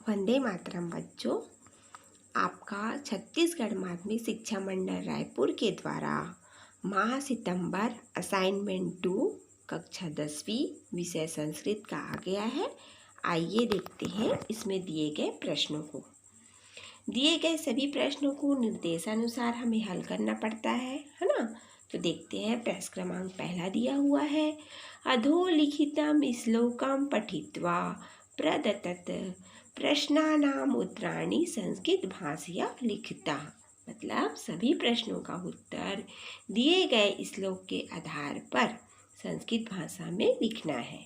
वंदे मातरम बच्चों। आपका छत्तीसगढ़ माध्यमिक शिक्षा मंडल रायपुर के द्वारा माह सितंबर असाइनमेंट 2 कक्षा 10वीं विषय संस्कृत का आ गया है। आइए देखते हैं इसमें दिए गए प्रश्नों को। दिए गए सभी प्रश्नों को निर्देशानुसार हमें हल करना पड़ता है ना। तो देखते हैं। प्रश्न क्रमांक पहला दिया हुआ है, अधोलिखितम श्लोकम पठित्वा प्रदत्त प्रश्नानाम उत्तराणि संस्कृत भाषया लिखता। मतलब सभी प्रश्नों का उत्तर दिए गए श्लोक के आधार पर संस्कृत भाषा में लिखना है।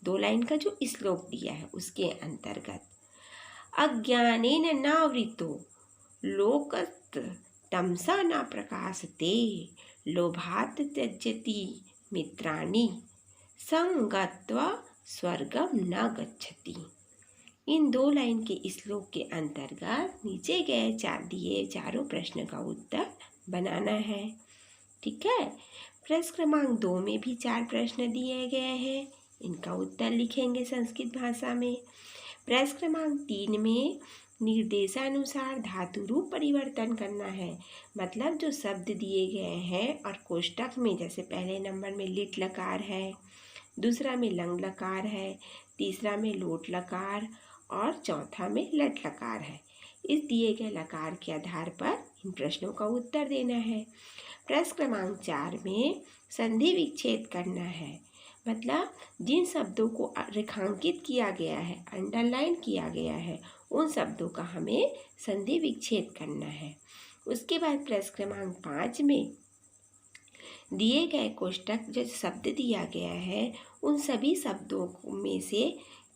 2 लाइन का जो श्लोक दिया है उसके अंतर्गत, अज्ञानेन नावृतो लोकस्त तमसा न प्रकाशते लोभात् त्यजति मित्राणि संगत्वा स्वर्गम न गच्छति। इन 2 लाइन के श्लोक के अंतर्गत नीचे गए दिए चारों प्रश्न का उत्तर बनाना है। ठीक है। प्रश्न क्रमांक 2 में भी 4 प्रश्न दिए गए हैं, इनका उत्तर लिखेंगे संस्कृत भाषा में। प्रश्न क्रमांक 3 में निर्देशानुसार धातु रूप परिवर्तन करना है। मतलब जो शब्द दिए गए हैं और कोष्टक में जैसे पहले नंबर में लिट लकार है, दूसरा में लंग लकार है, तीसरा में लोट लकार और चौथा में लट लकार है, इस दिए गए लकार के आधार पर इन प्रश्नों का उत्तर देना है। प्रश्न क्रमांक 4 में संधि विच्छेद करना है। मतलब जिन शब्दों को रेखांकित किया गया है, अंडरलाइन किया गया है, उन शब्दों का हमें संधि विच्छेद करना है। उसके बाद प्रश्न क्रमांक 5 में दिए गए कोष्टक जो शब्द दिया गया है, उन सभी शब्दों में से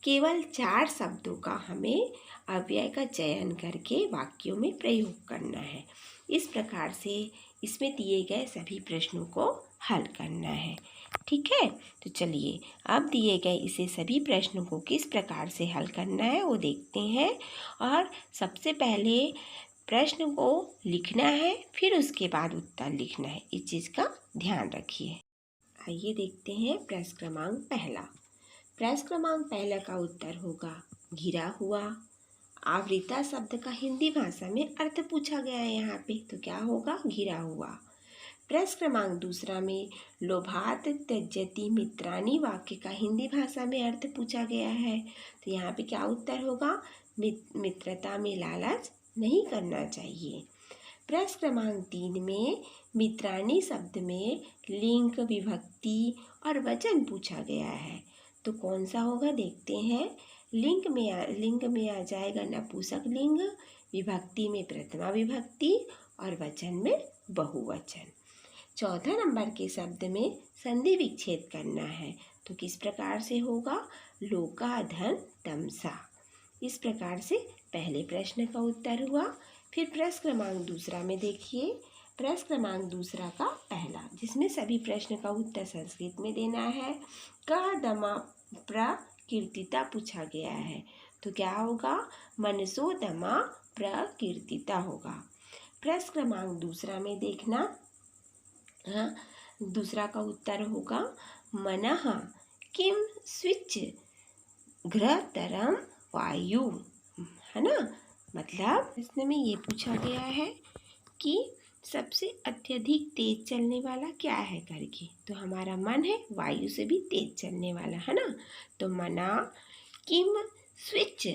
केवल 4 शब्दों का हमें अव्यय का चयन करके वाक्यों में प्रयोग करना है। इस प्रकार से इसमें दिए गए सभी प्रश्नों को हल करना है। ठीक है। तो चलिए अब दिए गए इसे सभी प्रश्नों को किस प्रकार से हल करना है वो देखते हैं। और सबसे पहले प्रश्न को लिखना है, फिर उसके बाद उत्तर लिखना है। इस चीज़ का ध्यान रखिए। आइए देखते हैं प्रश्न क्रमांक पहला। प्रश्न क्रमांक पहला का उत्तर होगा घिरा हुआ। आवृता शब्द का हिंदी भाषा में अर्थ पूछा गया है यहाँ पे, तो क्या होगा? घिरा हुआ। प्रश्न क्रमांक दूसरा में लोभात् त्यजति मित्राणि वाक्य का हिंदी भाषा में अर्थ पूछा गया है, तो यहाँ पे क्या उत्तर होगा? मित्रता में लालच नहीं करना चाहिए। प्रश्न क्रमांक 3 में मित्राणि शब्द में लिंग, विभक्ति और वचन पूछा गया है, तो कौन सा होगा देखते हैं। लिंग में आ जाएगा नपुंसक लिंग, विभक्ति में प्रथमा विभक्ति और वचन में बहुवचन। चौथा नंबर के शब्द में संधि विच्छेद करना है, तो किस प्रकार से होगा? लोका धन तमसा। इस प्रकार से पहले प्रश्न का उत्तर हुआ। फिर प्रश्न क्रमांक दूसरा में देखिए। प्रश्न क्रमांक दूसरा का पहला, जिसमें सभी प्रश्न का उत्तर संस्कृत में देना है, का दमा प्रकीर्तिता पूछा गया है, तो क्या होगा? मनसो दमा प्रकीर्तिता होगा। प्रश्न क्रमांक दूसरा में देखना, दूसरा का उत्तर होगा मनः किम स्विच घृतरम वायु, है ना। मतलब इसमें ये पूछा गया है कि सबसे अत्यधिक तेज चलने वाला क्या है करके, तो हमारा मन है वायु से भी तेज चलने वाला, है ना। तो मना किम स्विच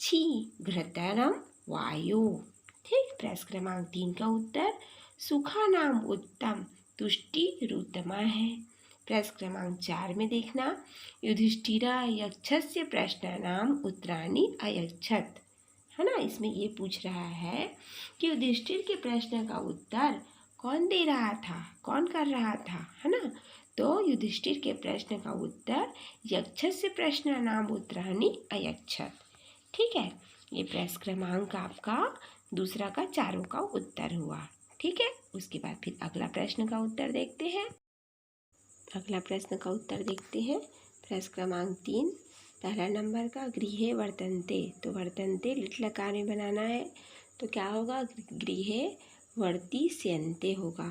छी घृतरम वायु। ठीक। प्रश्न क्रमांक 3 का उत्तर सुखा नाम उत्तम तुष्टि रुतमा है। प्रश्न क्रमांक 4 में देखना, युधिष्ठिरा यक्षस्य प्रश्नानाम उत्तराणि अयच्छत्, है ना। इसमें ये पूछ रहा है कि युधिष्ठिर के प्रश्न का उत्तर कौन दे रहा था, कौन कर रहा था, है ना। तो युधिष्ठिर के प्रश्न का उत्तर यक्षस्य प्रश्नानाम उत्तराणि अयच्छत्। ठीक है। ये प्रश्न क्रमांक आपका दूसरा का चारों का उत्तर हुआ। ठीक है। उसके बाद फिर अगला प्रश्न का उत्तर देखते हैं। अगला प्रश्न का उत्तर देखते हैं। प्रश्न क्रमांक 3 पहला नंबर का गृहे वर्तन्ते, तो वर्तन्ते लिट लकार में बनाना है, तो क्या होगा? गृहे वर्तिष्यन्ते होगा।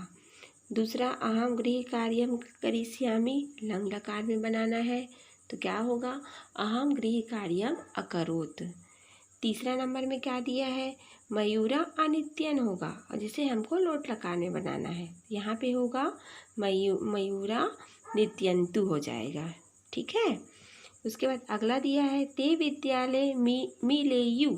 दूसरा अहम गृह कार्यम करिष्यामि, लंग लकार में बनाना है, तो क्या होगा? अहम गृह कार्यम अकरोत्। तीसरा नंबर में क्या दिया है, मयूरा अनित्यन होगा, और जिसे हमको लोट लकार में बनाना है। यहाँ पे होगा मयूरा नित्यंतु हो जाएगा, ठीक है। उसके बाद अगला दिया है ते विद्यालय मिलेयु,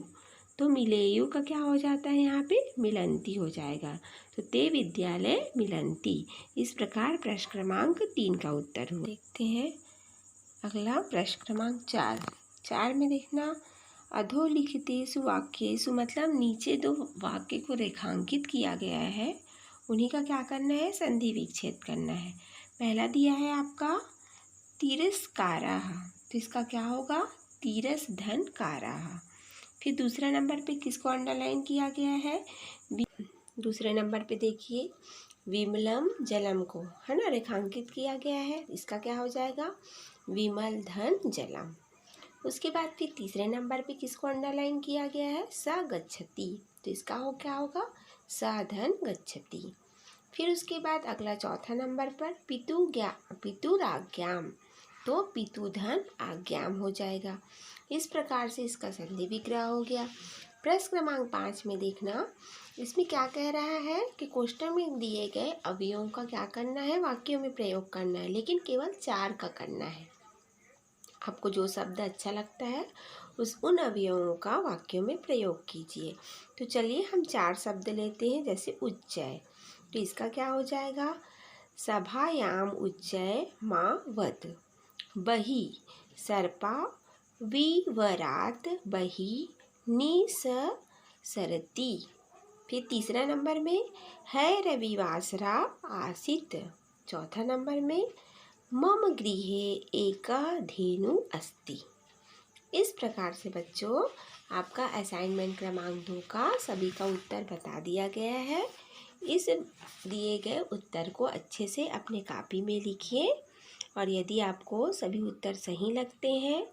तो मिलेयु का क्या हो जाता है, यहाँ पे मिलंती हो जाएगा, तो ते विद्यालय मिलंती। इस प्रकार प्रश्न क्रमांक 3 का उत्तर हुआ। देखते हैं अगला प्रश्न क्रमांक 4 में देखना, अधोलिखितेषु वाक्येषु मतलब नीचे दो वाक्य को रेखांकित किया गया है, उन्हीं का क्या करना है, संधि विच्छेद करना है। पहला दिया है आपका तिरस्कारः, तो इसका क्या होगा, तिरस धन कारः। फिर दूसरा नंबर पे किसको अंडरलाइन किया गया है, दूसरे नंबर पे देखिए विमलम जलम को, है ना, रेखांकित किया गया है, इसका क्या हो जाएगा, विमल धन जलम। उसके बाद फिर तीसरे नंबर पे किसको अंडरलाइन किया गया है, स गच्छति, तो इसका क्या होगा, स धन गच्छति। फिर उसके बाद अगला चौथा नंबर पर पितुराज्ञाम, तो पितु धन आज्ञाम हो जाएगा। इस प्रकार से इसका संधि विग्रह हो गया। प्रश्न क्रमांक 5 में देखना, इसमें क्या कह रहा है कि कोष्टक में दिए गए अवयवों का क्या करना है, वाक्यों में प्रयोग करना है, लेकिन केवल 4 का करना है। आपको जो शब्द अच्छा लगता है उन अवयवों का वाक्यों में प्रयोग कीजिए। तो चलिए हम 4 शब्द लेते हैं, जैसे उच्चय, तो इसका क्या हो जाएगा, सभायाम उच्चय माँ वद, बही सर्पा विवरात बही निसरति। फिर तीसरा नंबर में है रविवासरा आसीत। चौथा नंबर में मम गृहे एका धेनु अस्ति। इस प्रकार से बच्चों आपका असाइनमेंट क्रमांक 2 का सभी का उत्तर बता दिया गया है। इस दिए गए उत्तर को अच्छे से अपने कॉपी में लिखिए, और यदि आपको सभी उत्तर सही लगते हैं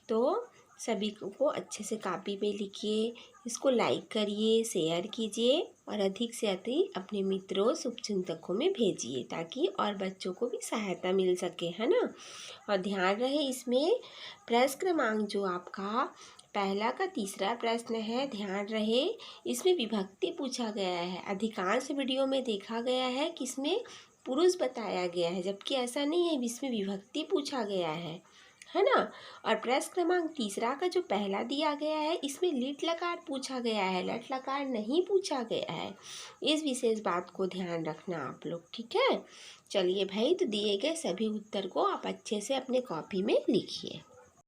तो सभी को अच्छे से कॉपी में लिखिए, इसको लाइक करिए, शेयर कीजिए और अधिक से अधिक अपने मित्रों शुभचिंतकों में भेजिए, ताकि और बच्चों को भी सहायता मिल सके, है ना। और ध्यान रहे इसमें प्रश्न क्रमांक जो आपका पहला का तीसरा प्रश्न है, ध्यान रहे इसमें विभक्ति पूछा गया है। अधिकांश वीडियो में देखा गया है कि इसमें पुरुष बताया गया है, जबकि ऐसा नहीं है, इसमें विभक्ति पूछा गया है ना। और प्रश्न क्रमांक तीसरा का जो पहला दिया गया है, इसमें लिट लकार पूछा गया है, लट लकार नहीं पूछा गया है। इस विशेष बात को ध्यान रखना आप लोग, ठीक है। चलिए भाई, तो दिए गए सभी उत्तर को आप अच्छे से अपने कॉपी में लिखिए।